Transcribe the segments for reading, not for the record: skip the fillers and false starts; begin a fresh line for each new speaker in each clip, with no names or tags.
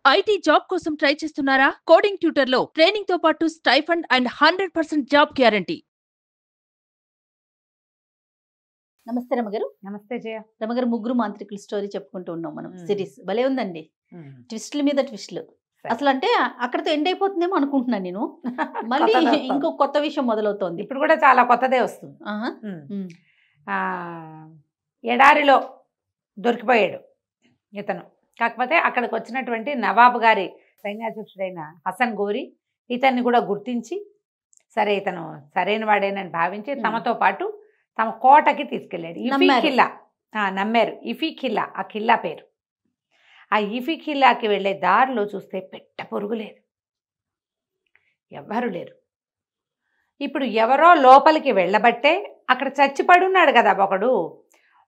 IT job కోసం try చేస్తున్నారా? Coding ట్యూటర్లో ట్రైనింగ్తో పాటు స్టైఫండ్ అండ్ 100% జాబ్ గ్యారంటీ.
నమస్తే రమగారు.
నమస్తే జయ.
రమగారు, ముగ్గురు మాంత్రికుల స్టోరీ చెప్పుకుంటూ ఉన్నాం మనం. సిరీస్ భలే ఉందండి, ట్విస్టుల మీద ట్విస్టులు. అసలు అంటే అక్కడతో ఎండ్ అయిపోతుందేమో అనుకుంటున్నాను నేను. మళ్ళీ ఇంకో కొత్త విషయం మొదలవుతోంది.
ఇప్పుడు కూడా చాలా కొత్తదే వస్తుంది. ఎడారిలో దొరికిపోయాడు ఇతను. కాకపోతే అక్కడికి వచ్చినటువంటి నవాబు గారి సైన్యాధ్యక్షుడైన హసన్ గోరి ఇతన్ని కూడా గుర్తించి, సరే ఇతను సరైన వాడేనని భావించి తమతో పాటు తమ కోటకి తీసుకెళ్ళాడు. ఇఫీ ఖిల్లా నమ్మారు. ఇఫీ ఖిల్లా ఆ ఖిల్లా పేరు. ఆ ఇఫీ ఖిల్లాకి వెళ్ళే దారిలో చూస్తే పెట్ట పొరుగు లేదు, ఎవ్వరు లేరు. ఇప్పుడు ఎవరో లోపలికి వెళ్ళబట్టే అక్కడ చచ్చిపడున్నాడు కదా ఒకడు,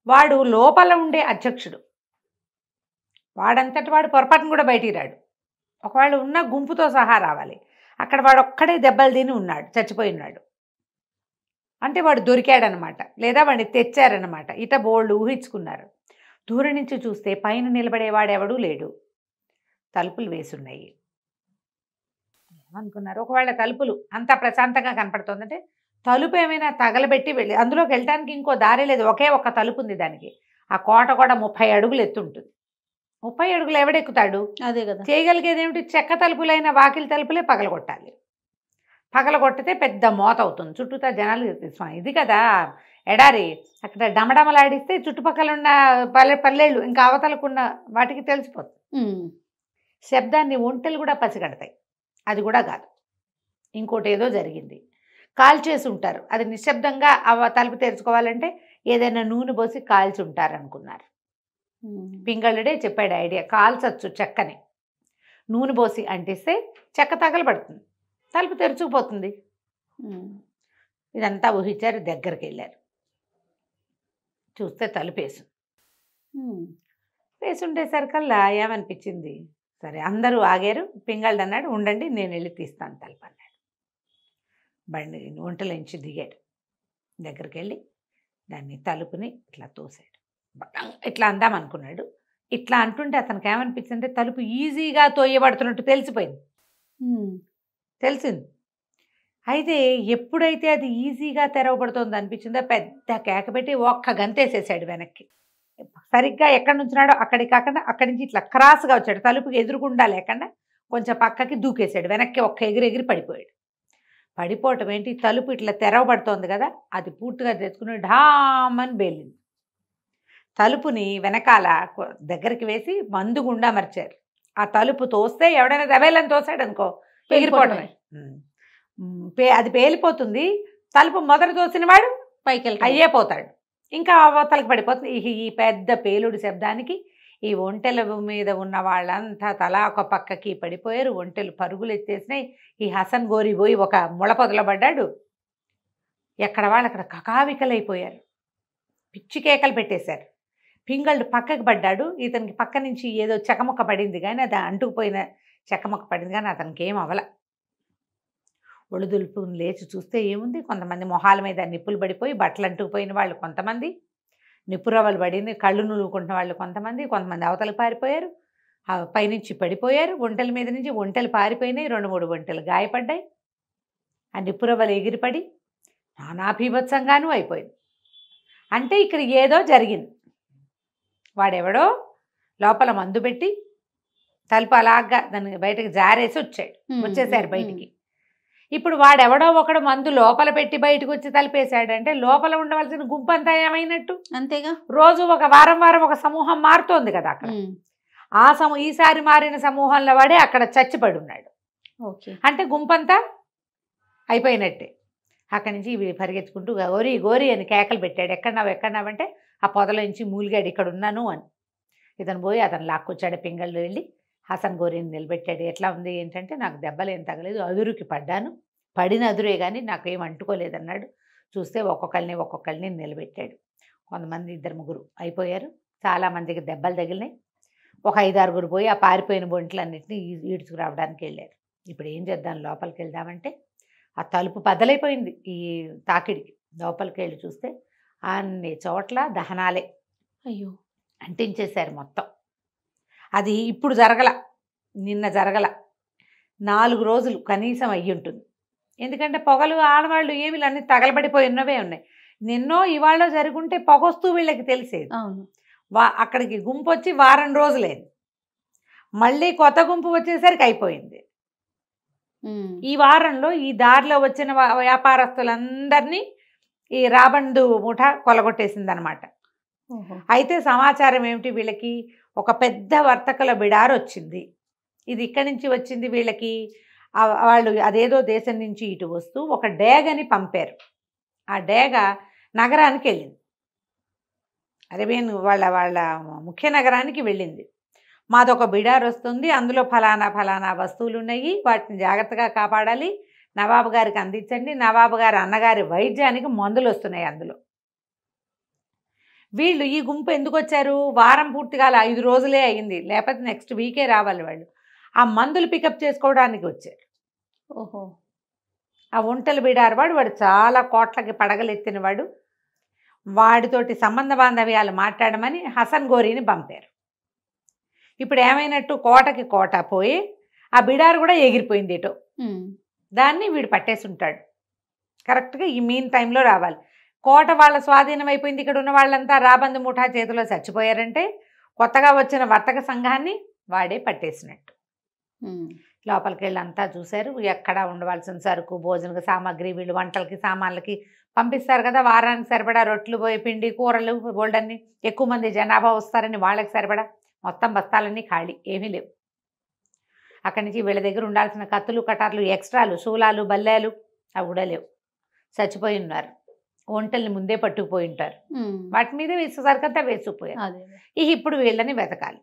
వాడు లోపల ఉండే అధ్యక్షుడు. వాడంతటి వాడు పొరపాటును కూడా బయటికి రాడు. ఒకవేళ ఉన్న గుంపుతో సహా రావాలి. అక్కడ వాడు ఒక్కడే దెబ్బలు తిని ఉన్నాడు, చచ్చిపోయి ఉన్నాడు. అంటే వాడు దొరికాడనమాట, లేదా వాడిని తెచ్చారనమాట. ఇట బోళ్ళు ఊహించుకున్నారు. దూరం నుంచి చూస్తే పైన నిలబడేవాడెవడూ లేడు, తలుపులు వేసున్నాయి. ఏమనుకున్నారు, ఒకవేళ తలుపులు అంత ప్రశాంతంగా కనపడుతుందంటే తలుపు ఏమైనా తగలబెట్టి వెళ్ళి అందులోకి వెళ్ళడానికి ఇంకో దారి లేదు. ఒకే ఒక్క తలుపు ఉంది దానికి. ఆ కోట కూడా 30 అడుగులు ఎత్తుంటుంది. 30 అడుగులు ఎవడెక్కుతాడు?
అదే కదా.
చేయగలిగేది ఏమిటి? చెక్క తలుపులైన వాకిలి తలుపులే పగలగొట్టాలి. పగలగొట్టితే పెద్ద మోత అవుతుంది, చుట్టూతా జనాలు. ఇది కదా ఎడారి. అక్కడ డమడమలాడిస్తే చుట్టుపక్కల ఉన్న పల్లెళ్ళు ఇంకా అవతలకున్న వాటికి తెలిసిపోతుంది. శబ్దాన్ని ఒంటెలు కూడా పసిగడతాయి. అది కూడా కాదు, ఇంకోటి ఏదో జరిగింది. కాల్చేసి ఉంటారు. అది నిశ్శబ్దంగా తలుపు తెరుచుకోవాలంటే ఏదైనా నూనె పోసి కాల్చి ఉంటారు అనుకున్నారు. పింగళుడే చెప్పాడు ఐడియా, కాల్చచ్చు చెక్కని. నూనె పోసి అంటిస్తే చెక్క తగలబడుతుంది, తలుపు తెరుచుకుపోతుంది. ఇదంతా ఊహించారు. దగ్గరికి వెళ్ళారు, చూస్తే తలుపు వేసుండేసరికల్లా ఏమనిపించింది, సరే అందరూ ఆగారు. పింగళుడు అన్నాడు, ఉండండి నేను వెళ్ళి తీస్తాను తలుపు అన్నాడు. బండి ఒంటలోంచి దిగాడు. దగ్గరికి వెళ్ళి దాన్ని తలుపుని ఇట్లా తోసాడు. ఇట్లా అందామనుకున్నాడు. ఇట్లా అంటుంటే అతనికి ఏమనిపించిందంటే తలుపు ఈజీగా తోయబడుతున్నట్టు తెలిసింది. అయితే ఎప్పుడైతే అది ఈజీగా తెరవబడుతుందో అనిపించిందో పెద్ద కేక పెట్టి ఒక్క గంతేసేసాడు వెనక్కి. సరిగ్గా ఎక్కడి నుంచినాడో అక్కడికి కాకుండా అక్కడి నుంచి ఇట్లా క్రాస్గా వచ్చాడు. తలుపుకి ఎదురుకుండా లేకుండా కొంచెం పక్కకి దూకేశాడు. వెనక్కి ఒక్క ఎగిరి పడిపోయాడు. పడిపోవటం ఏంటి, తలుపు ఇట్లా తెరవబడుతోంది కదా, అది పూర్తిగా తెచ్చుకుని ఢామని బేలింది. తలుపుని వెనకాల దగ్గరికి వేసి మందు గుండా మర్చారు. ఆ తలుపు తోస్తే ఎవడైనా దబేలని తోసాడు అనుకో, ఎగిరిపోవటమే. అది పేలిపోతుంది. తలుపు మొదట తోసిన వాడు
పైకి
అయ్యే పోతాడు, ఇంకా అవతలకి పడిపోతుంది. ఈ పెద్ద పేలుడు శబ్దానికి ఈ ఒంటెల మీద ఉన్న వాళ్ళంతా తలా ఒక పక్కకి పడిపోయారు. ఒంటెలు పరుగులు ఎత్తేసినాయి. ఈ హసన్ గోరి పోయి ఒక ముళపొదలబడ్డాడు. ఎక్కడ వాళ్ళు అక్కడ కకావికలైపోయారు, పిచ్చి కేకలు పెట్టేశారు. పింగళుడు పక్కకి పడ్డాడు. ఇతనికి పక్క నుంచి ఏదో చెక్కముక్క పడింది, కానీ అది అంటుకుపోయిన చెక్కముక్క పడింది, కానీ అతనికి ఏం అవల. ఒళ్ళుదులుపుని లేచి చూస్తే ఏముంది, కొంతమంది మొహాల మీద నిప్పులు పడిపోయి బట్టలు అంటుకుపోయిన వాళ్ళు కొంతమంది, నిప్పురవ్వలు పడింది కళ్ళు నులుకుంటున్న వాళ్ళు కొంతమంది అవతలకు పారిపోయారు, పైనుంచి పడిపోయారు. ఒంటెల మీద నుంచి ఒంటెలు పారిపోయినాయి. 2-3 ఒంటెలు గాయపడ్డాయి. ఆ నిప్పురవ్వలు ఎగిరిపడి నానా బీభత్సంగానూ అయిపోయింది. అంటే ఇక్కడ ఏదో జరిగింది. వాడెవడో లోపల మందు పెట్టి తలుపు అలాగా దాన్ని బయటకు జారేసి వచ్చేసారు బయటికి. ఇప్పుడు వాడెవడో ఒకడు మందు లోపల పెట్టి బయటకు వచ్చి తలిపేశాడంటే లోపల ఉండవలసిన గుంపు అంతా ఏమైనట్టు?
అంతేగా.
రోజు ఒక వారం ఒక సమూహం మారుతోంది కదా అక్కడ. ఈసారి మారిన సమూహంలో వాడే అక్కడ చచ్చిపడి ఉన్నాడు. అంటే గుంపంతా అయిపోయినట్టే. అక్కడి నుంచి ఇవి పరిగెత్తుకుంటూ గోరి అని కేకలు పెట్టాడు. ఎక్కడున్నావంటే ఆ పొదలోంచి మూలిగాడు, ఇక్కడ ఉన్నాను అని. ఇతను పోయి అతను లాక్కొచ్చాడు. పింగళుడు వెళ్ళి హసన్ గోరిని నిలబెట్టాడు. ఎట్లా ఉంది ఏంటంటే, నాకు దెబ్బలు ఏం తగలేదు, అదురుకి పడ్డాను, పడిన అదురే కానీ నాకు ఏం అంటుకోలేదన్నాడు. చూస్తే ఒక్కొక్కరిని నిలబెట్టాడు. కొంతమంది 2-3 అయిపోయారు. చాలామందికి దెబ్బలు తగిలినాయి. ఒక 5-6 పోయి ఆ పారిపోయిన బొంట్లన్నింటినీ ఈడ్చుకురావడానికి వెళ్ళారు. ఇప్పుడు ఏం చేద్దాం, లోపలికి వెళ్దామంటే ఆ తలుపు బద్దలైపోయింది. ఈ తాకిడికి లోపలికి వెళ్ళి చూస్తే అన్ని చోట్ల దహనాలే.
అయ్యో,
అంటించేశారు మొత్తం. అది ఇప్పుడు జరగల, నిన్న జరగల 4 రోజులు కనీసం అయ్యి ఉంటుంది. ఎందుకంటే పొగలు ఆడవాళ్ళు ఏమి అన్నీ తగలబడిపోయి ఉన్నవే ఉన్నాయి. నిన్నో ఇవాళ జరుగుంటే పొగొస్తూ వీళ్ళకి తెలిసేది.
అవును.
అక్కడికి గుంపు వచ్చి వారం రోజులేదు, మళ్ళీ కొత్త గుంపు వచ్చేసరికి అయిపోయింది. ఈ వారంలో ఈ దారిలో వచ్చిన వ్యాపారస్తులందరినీ ఈ రాబందు ముఠా కొలగొట్టేసిందనమాట. అయితే సమాచారం ఏమిటి, వీళ్ళకి ఒక పెద్ద వర్తకుల బిడారు వచ్చింది. ఇది ఇక్కడి నుంచి వచ్చింది వీళ్ళకి. వాళ్ళు అదేదో దేశం నుంచి ఇటు వస్తూ ఒక డేగని పంపారు. ఆ డేగ నగరానికి వెళ్ళింది, అరేబియన్ వాళ్ళ ముఖ్య నగరానికి వెళ్ళింది. మాదొక బిడారు వస్తుంది, అందులో ఫలానా వస్తువులు ఉన్నాయి, వాటిని జాగ్రత్తగా కాపాడాలి, నవాబు గారికి అందించండి, నవాబు గారి అన్నగారి వైద్యానికి మందులు వస్తున్నాయి అందులో. వీళ్ళు ఈ గుంపు ఎందుకు వచ్చారు, వారం పూర్తిగా 5 రోజులే అయింది, లేకపోతే నెక్స్ట్ వీకే రావాలి వాళ్ళు. ఆ మందులు పికప్ చేసుకోవడానికి వచ్చారు.
ఓహో.
ఆ ఒంటెలు బిడారు వాడు చాలా కోట్లకి పడగలెత్తిన వాడు. వాడితోటి సంబంధ బాంధవ్యాలు మాట్లాడమని హసన్ గోరీని పంపారు. ఇప్పుడు ఏమైనట్టు, కోటకి కోట పోయి ఆ బిడారు కూడా ఎగిరిపోయింది ఇటో. దాన్ని వీడు పట్టేసి ఉంటాడు. కరెక్ట్గా ఈ మీన్ టైంలో రావాలి. కోట వాళ్ళ స్వాధీనం అయిపోయింది, ఇక్కడ ఉన్న వాళ్ళంతా రాబందు ముఠా చేతిలో చచ్చిపోయారంటే కొత్తగా వచ్చిన వర్తక సంఘాన్ని వాడే పట్టేసినట్టు. లోపలికి వెళ్ళి అంతా చూశారు. ఎక్కడ ఉండవలసిన సరుకు, భోజన సామాగ్రి, వీళ్ళు వంటలకి సామాన్లకి పంపిస్తారు కదా, వారానికి సరిపడా రొట్లు, పోయి పిండి, కూరలు, బోల్డన్ని, ఎక్కువ మంది జనాభా వస్తారని వాళ్ళకి సరిపడా మొత్తం బస్తాలన్నీ ఖాళీ, ఏమీ లేవు. అక్కడి నుంచి వీళ్ళ దగ్గర ఉండాల్సిన కత్తులు, కటార్లు, ఎక్స్ట్రాలు, శూలాలు, బల్లేలు అవి కూడా లేవు, చచ్చిపోయి ఉన్నారు. ఒంటల్ని ముందే పట్టుకుపోయి ఉంటారు, వాటి మీద సరికంతా వేసుకుపోయారు. ఇప్పుడు వీళ్ళని వెతకాలి,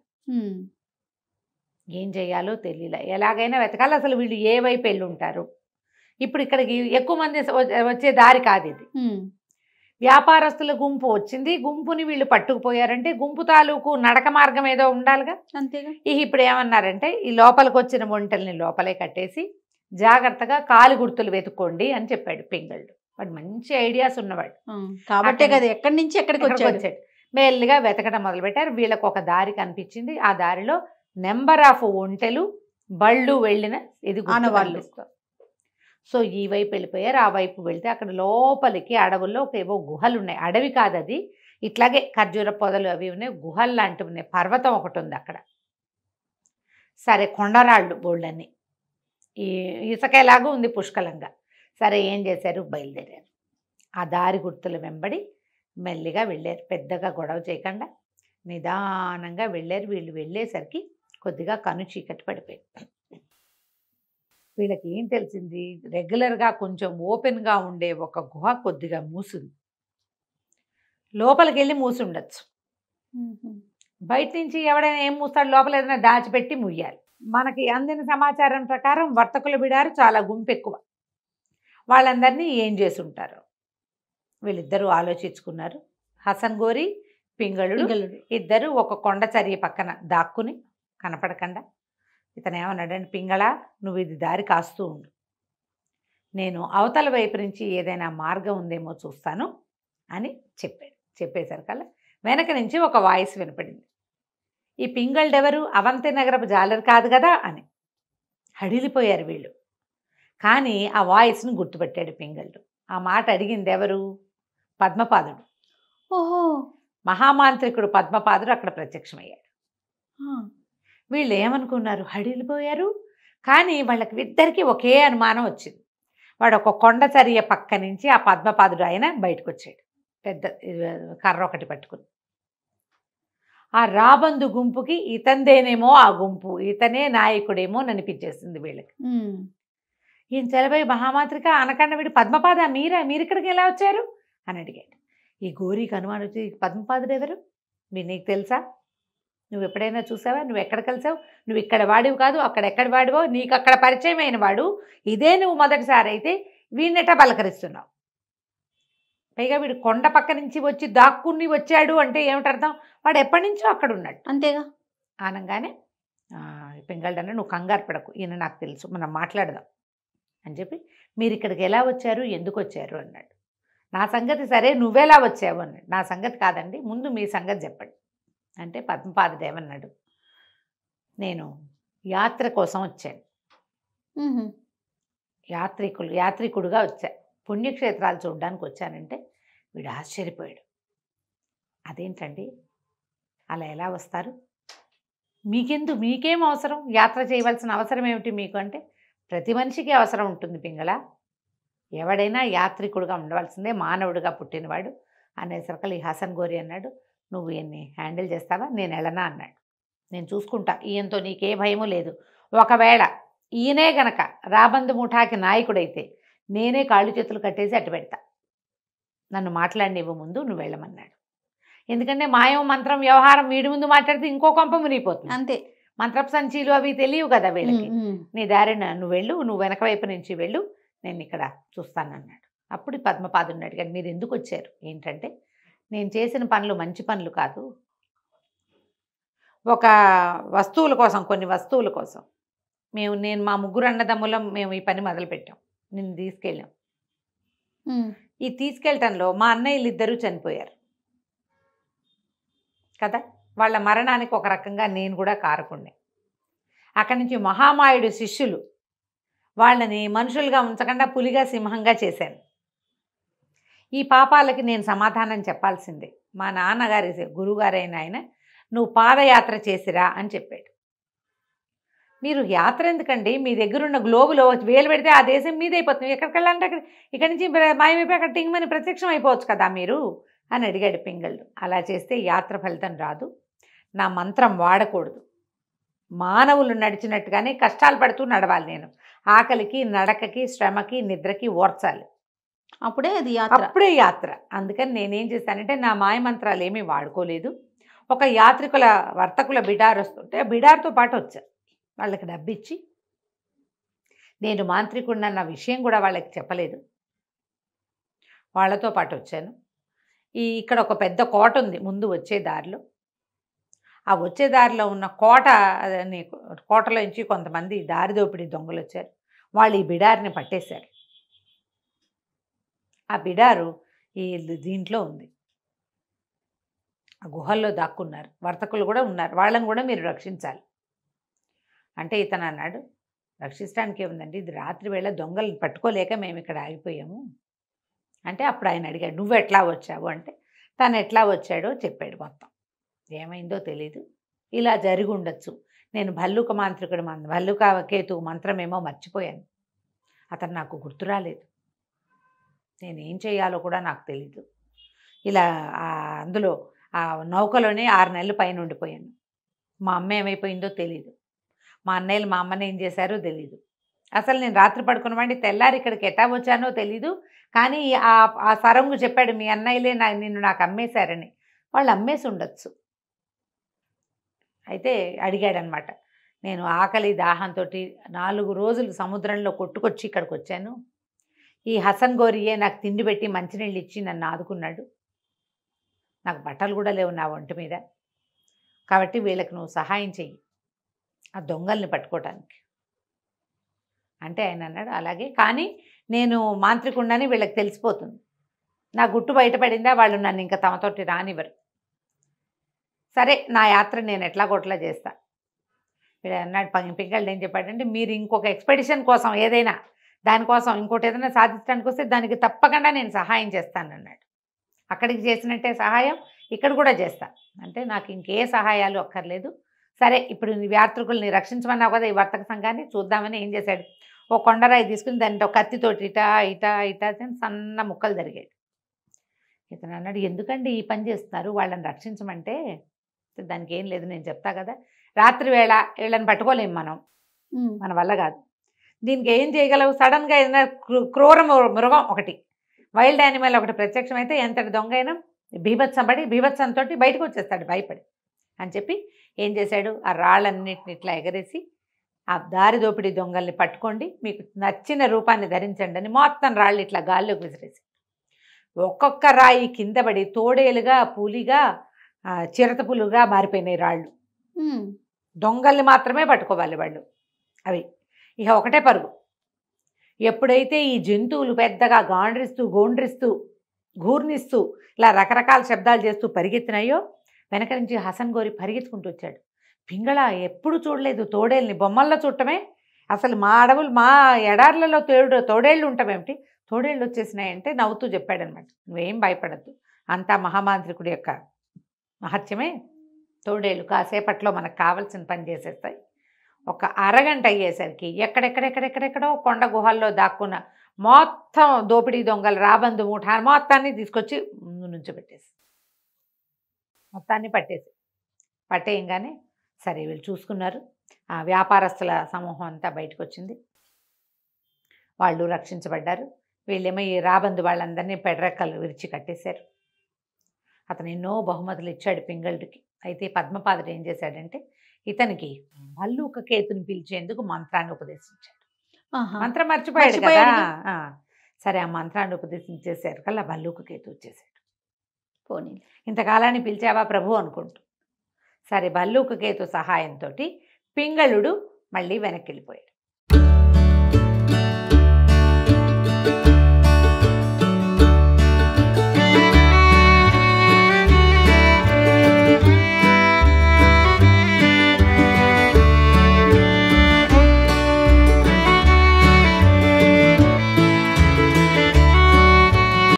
ఏం చేయాలో తెలియలే, ఎలాగైనా వెతకాలి. అసలు వీళ్ళు ఏ వైపు వెళ్ళి ఉంటారు? ఇప్పుడు ఇక్కడికి ఎక్కువ మంది వచ్చే దారి కాదు ఇది. వ్యాపారస్తుల గుంపు వచ్చింది, గుంపుని వీళ్ళు పట్టుకుపోయారంటే గుంపు తాలూకు నడక మార్గం ఏదో ఉండాలిగా.
అంతేగా.
ఇప్పుడు ఏమన్నారంటే ఈ లోపలికి వచ్చిన ఒంటల్ని లోపలే కట్టేసి జాగ్రత్తగా కాలు గుర్తులు వెతుక్కోండి అని చెప్పాడు పింగళుడు. వాడు మంచి ఐడియాస్ ఉన్నవాడు
కాబట్టే కదా ఎక్కడి నుంచి ఎక్కడికి వచ్చాడు.
మెల్లిగా వెతకడం మొదలుపెట్టారు. వీళ్ళకు ఒక దారి కనిపించింది. ఆ దారిలో నెంబర్ ఆఫ్ ఒంటెలు, బళ్ళు వెళ్ళిన ఇది ఆనవాళ్ళు. సో ఈ వైపు వెళ్ళిపోయారు. ఆ వైపు వెళ్తే అక్కడ లోపలికి అడవుల్లో ఒక ఏవో గుహలు ఉన్నాయి. అడవి కాదు అది, ఇట్లాగే ఖర్జూర పొదలు అవి ఉన్నాయి, గుహలు లాంటివి ఉన్నాయి. పర్వతం ఒకటి ఉంది అక్కడ. సరే, కొండరాళ్ళు బోళ్ళని, ఈ ఇసుకేలాగా ఉంది పుష్కలంగా. సరే, ఏం చేశారు, బయలుదేరారు. ఆ దారి గుర్తుల వెంబడి మెల్లిగా వెళ్ళారు, పెద్దగా గొడవ చేయకుండా నిదానంగా వెళ్ళారు. వీళ్ళు వెళ్ళేసరికి కొద్దిగా కను చీకటి పడిపోయింది. వీళ్ళకి ఏం తెలిసింది, రెగ్యులర్గా కొంచెం ఓపెన్గా ఉండే ఒక గుహ కొద్దిగా మూసింది. లోపలికి వెళ్ళి మూసి ఉండొచ్చు, బయట నుంచి ఎవడైనా ఏం మూస్తాడు, లోపల ఏదైనా దాచిపెట్టి ముయ్యాలి. మనకి అందిన సమాచారం ప్రకారం వర్తకుల బిడారు చాలా గుంపు ఎక్కువ. వాళ్ళందరినీ ఏం చేసి ఉంటారు వీళ్ళిద్దరూ ఆలోచించుకున్నారు. హసన్ గోరీ, పింగళుడు ఇద్దరు ఒక కొండ చర్య పక్కన దాక్కుని కనపడకుండా, ఇతను ఏమన్నాడంటే, పింగళ నువ్వు ఇది దారి కాస్తూ ఉండు, నేను అవతల వైపు నుంచి ఏదైనా మార్గం ఉందేమో చూస్తాను అని చెప్పాడు. చెప్పేసరికల్లా వెనక నుంచి ఒక వాయిస్ వినపడింది. ఈ పింగళుడెవరు, అవంతి నగరపు జాలరు కాదు కదా అని హడిలిపోయారు వీళ్ళు. కానీ ఆ వాయిస్ను గుర్తుపెట్టాడు పింగళుడు. ఆ మాట అడిగింది ఎవరు, పద్మపాదుడు.
ఓహో,
మహామాంత్రికుడు పద్మపాదుడు అక్కడ ప్రత్యక్షమయ్యాడు. వీళ్ళు ఏమనుకున్నారు, హడిలిపోయారు. కానీ వాళ్ళకి ఇద్దరికి ఒకే అనుమానం వచ్చింది. వాడు ఒక కొండ చర్య పక్క నుంచి ఆ పద్మపాదుడు ఆయన బయటకు వచ్చాడు, పెద్ద కర్ర ఒకటి పట్టుకుని. ఆ రాబందు గుంపుకి ఇతందేనేమో ఆ గుంపు, ఇతనే నాయకుడేమో అనిపించేస్తుంది వీళ్ళకి. ఈయన తెలబోయి, మహామాంత్రిక అనకుండా వీడు పద్మపాద మీరిక్కడికి ఎలా వచ్చారు అని అడిగాడు. ఈ గోరీకి అనుమానం వచ్చి, పద్మపాదుడు ఎవరు, మీరు నీకు తెలుసా, నువ్వు ఎప్పుడైనా చూసావా, నువ్వు ఎక్కడ కలిసావు, నువ్వు ఇక్కడ వాడివి కాదు, అక్కడ ఎక్కడ వాడివో, నీకు అక్కడ పరిచయం అయిన వాడు, ఇదే నువ్వు మొదటిసారి అయితే వీడినెట పలకరిస్తున్నావు. పైగా వీడు కొండ పక్క నుంచి వచ్చి దాక్కుని వచ్చాడు అంటే ఏమిటర్థం, వాడు ఎప్పటి నుంచో అక్కడ ఉన్నాడు.
అంతేగా.
అనగానే పింగళుడు, నువ్వు కంగారు పడకు, ఈయన నాకు తెలుసు, మనం మాట్లాడదాం అని చెప్పి, మీరు ఇక్కడికి ఎలా వచ్చారు, ఎందుకు వచ్చారు అన్నాడు. నా సంగతి సరే, నువ్వెలా వచ్చావు అన్నాడు. నా సంగతి కాదండి, ముందు మీ సంగతి చెప్పండి అంటే పద్మపాదుడు ఏమన్నాడు, నేను యాత్ర కోసం వచ్చాను,
మ్మ్.
యాత్రికుడుగా వచ్చా, పుణ్యక్షేత్రాలు చూడడానికి వచ్చానంటే వీడు ఆశ్చర్యపోయాడు. అదేంటండి అలా ఎలా వస్తారు, మీకేం అవసరం, యాత్ర చేయవలసిన అవసరం ఏమిటి మీకు అంటే, ప్రతి మనిషికి అవసరం ఉంటుంది పింగళ, ఎవడైనా యాత్రికుడుగా ఉండవలసిందే, మానవుడిగా పుట్టినవాడు అనేసరికి ఈ హసన్ గోరి అన్నాడు, నువ్వు ఈయన్ని హ్యాండిల్ చేస్తావా, నేను వెళ్ళనా అన్నాడు. నేను చూసుకుంటా, ఈయనతో నీకే భయము లేదు, ఒకవేళ ఈయనే గనక రాబందు ముఠాకి నాయకుడైతే నేనే కాళ్ళు చేతులు కట్టేసి అట్టు పెడతా, నన్ను మాట్లాడినివ్వు ముందు, నువ్వు వెళ్ళమన్నాడు. ఎందుకంటే మాయం మంత్రం వ్యవహారం వీడి ముందు మాట్లాడితే ఇంకో కొంప మునిగిపోతుంది,
అంతే.
మంత్రపు సంచీలు అవి తెలియవు కదా వీళ్ళకి. నీ దారిన నువ్వు వెళ్ళు, నువ్వు వెనక వైపు నుంచి వెళ్ళు, నేను ఇక్కడ చూస్తానన్నాడు. అప్పుడు పద్మపాదుని అడిగాడు, మీరు ఎందుకు వచ్చారు, ఏంటంటే నేను చేసిన పనులు మంచి పనులు కాదు, ఒక వస్తువుల కోసం, కొన్ని వస్తువుల కోసం నేను మా ముగ్గురు అన్నదమ్ములం మేము ఈ పని మొదలుపెట్టాం, నిన్ను తీసుకెళ్ళాం. ఈ తీసుకెళ్ళటంలో మా అన్నయ్యలు ఇద్దరూ చనిపోయారు కదా, వాళ్ళ మరణానికి ఒక రకంగా నేను కూడా కారకుండే. అక్కడి నుంచి మహామాయుడు శిష్యులు వాళ్ళని మనుషులుగా ఉంచకుండా పులిగా సింహంగా చేశాను. ఈ పాపాలకి నేను సమాధానం చెప్పాల్సిందే. మా నాన్నగారి గురువుగారైన ఆయన నువ్వు పాదయాత్ర చేసిరా అని చెప్పాడు. మీరు యాత్ర ఎందుకండి, మీ దగ్గరున్న గ్లోబులో వేలు పెడితే ఆ దేశం మీదైపోతుంది, ఎక్కడికి వెళ్ళాలంటే అక్కడ, ఇక్కడి నుంచి మాయమైపోయి అక్కడ టింగమని ప్రత్యక్షం అయిపోవచ్చు కదా మీరు అని అడిగాడు పింగళుడు. అలా చేస్తే యాత్ర ఫలితం రాదు, నా మంత్రం వాడకూడదు, మానవులు నడిచినట్టుగానే కష్టాలు పడుతూ నడవాలి, నేను ఆకలికి నడకకి శ్రమకి నిద్రకి ఓర్చాలి,
అప్పుడే అది యాత్ర,
అప్పుడే యాత్ర. అందుకని నేనేం చేశానంటే నా మాయమంత్రాలు ఏమీ వాడుకోలేదు. ఒక యాత్రికుల వర్తకుల బిడార్ వస్తుంటే బిడార్తో పాటు వచ్చా, వాళ్ళకి డబ్బిచ్చి, నేను మాంత్రికుడినన్న విషయం కూడా వాళ్ళకి చెప్పలేదు, వాళ్ళతో పాటు వచ్చాను. ఇక్కడ ఒక పెద్ద కోట ఉంది ముందు వచ్చే దారిలో, ఆ వచ్చే దారిలో ఉన్న కోటలో నుంచి కొంతమంది దారి దోపిడీ దొంగలు వచ్చారు, వాళ్ళు ఈ బిడారిని పట్టేశారు. ఆ బిడారు ఈ దీంట్లో ఉంది, ఆ గుహల్లో దాక్కున్నారు, వర్తకులు కూడా ఉన్నారు, వాళ్ళని కూడా మీరు రక్షించాలి అంటే ఇతను అన్నాడు, రక్షించడానికి ఏముందండి, ఇది రాత్రి వేళ దొంగలు పట్టుకోలేక మేము ఇక్కడ ఆగిపోయాము అంటే. అప్పుడు ఆయన అడిగాడు, నువ్వు ఎట్లా వచ్చావు అంటే, తను ఎట్లా వచ్చాడో చెప్పాడు మొత్తం. ఏమైందో తెలీదు, ఇలా జరిగి ఉండొచ్చు, నేను భల్లూక మాంత్రికుడు భల్లూక కేతువు మంత్రమేమో మర్చిపోయాను, అతను నాకు గుర్తు రాలేదు, నేనేం చేయాలో కూడా నాకు తెలీదు, ఇలా అందులో ఆ నౌకలోనే 6 నెలలు పైన ఉండిపోయాను, మా అమ్మ ఏమైపోయిందో తెలీదు, మా అన్నయ్యలు మా అమ్మని ఏం చేశారో తెలీదు, అసలు నేను రాత్రి పడుకున్నవాడిని తెల్లారి ఇక్కడికి ఎట్టా వచ్చానో తెలీదు, కానీ ఆ సరంగు చెప్పాడు మీ అన్నయ్యలే నిన్ను నాకు అమ్మేశారని. వాళ్ళు అమ్మేసి ఉండొచ్చు. అయితే అడిగాడనమాట, నేను ఆకలి దాహంతో 4 రోజులు సముద్రంలో కొట్టుకొచ్చి ఇక్కడికి వచ్చాను, ఈ హసన్ గోరియే నాకు తిండి పెట్టి మంచినీళ్ళు ఇచ్చి నన్ను ఆదుకున్నాడు, నాకు బట్టలు కూడా లేవు నా ఒంటి మీద, కాబట్టి వీళ్ళకి నువ్వు సహాయం చెయ్యి ఆ దొంగల్ని పట్టుకోవటానికి అంటే. ఆయన అన్నాడు, అలాగే, కానీ నేను మాంత్రికుండాని వీళ్ళకి తెలిసిపోతుంది, నా గుట్టు బయటపడిందా వాళ్ళు నన్ను ఇంకా తమతోటి రానివ్వరు, సరే నా యాత్ర నేను ఎట్లాగోట్లా చేస్తా. వీడు అన్నాడు, పింగళుడు ఏం చెప్పాడంటే, మీరు ఇంకొక ఎక్స్పెడిషన్ కోసం ఏదైనా దానికోసం ఇంకోటి ఏదైనా సాధించడానికి వస్తే దానికి తప్పకుండా నేను సహాయం చేస్తాను అన్నాడు. అక్కడికి చేసినట్టే సహాయం ఇక్కడ కూడా చేస్తా అంటే, నాకు ఇంకే సహాయాలు అక్కర్లేదు, సరే ఇప్పుడు యాత్రికుల్ని రక్షించమన్నావు కదా ఈ వర్తక సంఘాన్ని, చూద్దామని ఏం చేశాడు, ఓ కొండరాయి తీసుకుని దాంట్లో కత్తితోటి ఇటా ఇటా ఇటా సన్న ముక్కలు జరిగాడు. ఇతను అన్నాడు, ఎందుకండి ఈ పని చేస్తున్నారు, వాళ్ళని రక్షించమంటే. దానికి ఏం లేదు, నేను చెప్తా కదా, రాత్రి వేళ వీళ్ళని పట్టుకోలేము మనం, మన వల్ల కాదు, దీనికి ఏం చేయగలవు, సడన్గా ఏదైనా క్రూర మృగం ఒకటి, వైల్డ్ యానిమల్ ఒకటి ప్రత్యక్షమైతే ఎంతటి దొంగ అయినా బీభత్సంతో బయటకు వచ్చేస్తాడు భయపడి అని చెప్పి ఏం చేశాడు, ఆ రాళ్ళన్నిటిని ఇట్లా ఎగరేసి, ఆ దారి దోపిడీ దొంగల్ని పట్టుకోండి, మీకు నచ్చిన రూపాన్ని ధరించండి అని మొత్తం రాళ్ళు ఇట్లా గాల్లోకి విసిరేసి, ఒక్కొక్క రాయి కింద పడి తోడేలుగా పులిగా చిరతపులుగా మారిపోయినాయి రాళ్ళు. దొంగల్ని మాత్రమే పట్టుకోవాలి వాళ్ళు, అవి ఇక ఒకటే పరుగు. ఎప్పుడైతే ఈ జంతువులు పెద్దగా గోండ్రిస్తూ ఘూర్నిస్తూ ఇలా రకరకాల శబ్దాలు చేస్తూ పరిగెత్తినాయో, వెనక నుంచి హసన్ గోరి పరిగెత్తుకుంటూ వచ్చాడు. పింగళ ఎప్పుడు చూడలేదు తోడేళ్ళని, బొమ్మల్లో చూడటమే. అసలు మా అడవులు మా ఎడార్లలో తోడేళ్ళు ఉంటామేమిటి, తోడేళ్ళు వచ్చేసినాయంటే నవ్వుతూ చెప్పాడనమాట, నువ్వేం భయపడద్దు, అంతా మహామాంత్రికుడి యొక్క మహత్యమే. తోడేళ్ళు కాసేపట్లో మనకు కావాల్సిన పని చేసేస్తాయి. ఒక అరగంట అయ్యేసరికి ఎక్కడెక్కడెక్కడెక్కడెక్కడో కొండ గుహల్లో దాక్కున్న మొత్తం దోపిడీ దొంగలు రాబందు మూఠ మొత్తాన్ని తీసుకొచ్చి ముందు నుంచి పెట్టేసి మొత్తాన్ని పట్టేయంగానే సరే వీళ్ళు చూసుకున్నారు. ఆ వ్యాపారస్తుల సమూహం అంతా బయటకు వచ్చింది, వాళ్ళు రక్షించబడ్డారు. వీళ్ళేమో ఈ రాబందు వాళ్ళందరినీ పెడరెక్కలు విరిచి కట్టేశారు. అతను ఎన్నో బహుమతులు ఇచ్చాడు పింగళుడికి. అయితే పద్మపాదుడు ఏం చేశాడంటే ఇతనికి భల్లూక కేతుని పిలిచేందుకు మంత్రాన్ని ఉపదేశించాడు. మంత్రం మర్చిపోయాడు కదా. సరే ఆ మంత్రాన్ని ఉపదేశించేశారు కల్లా భల్లూక కేతు వచ్చేసాడు.
పోనీ
ఇంతకాలాన్ని పిలిచావా ప్రభు అనుకుంటూ. సరే భల్లూక కేతు సహాయంతో పింగళుడు మళ్ళీ వెనక్కి వెళ్ళిపోయాడు.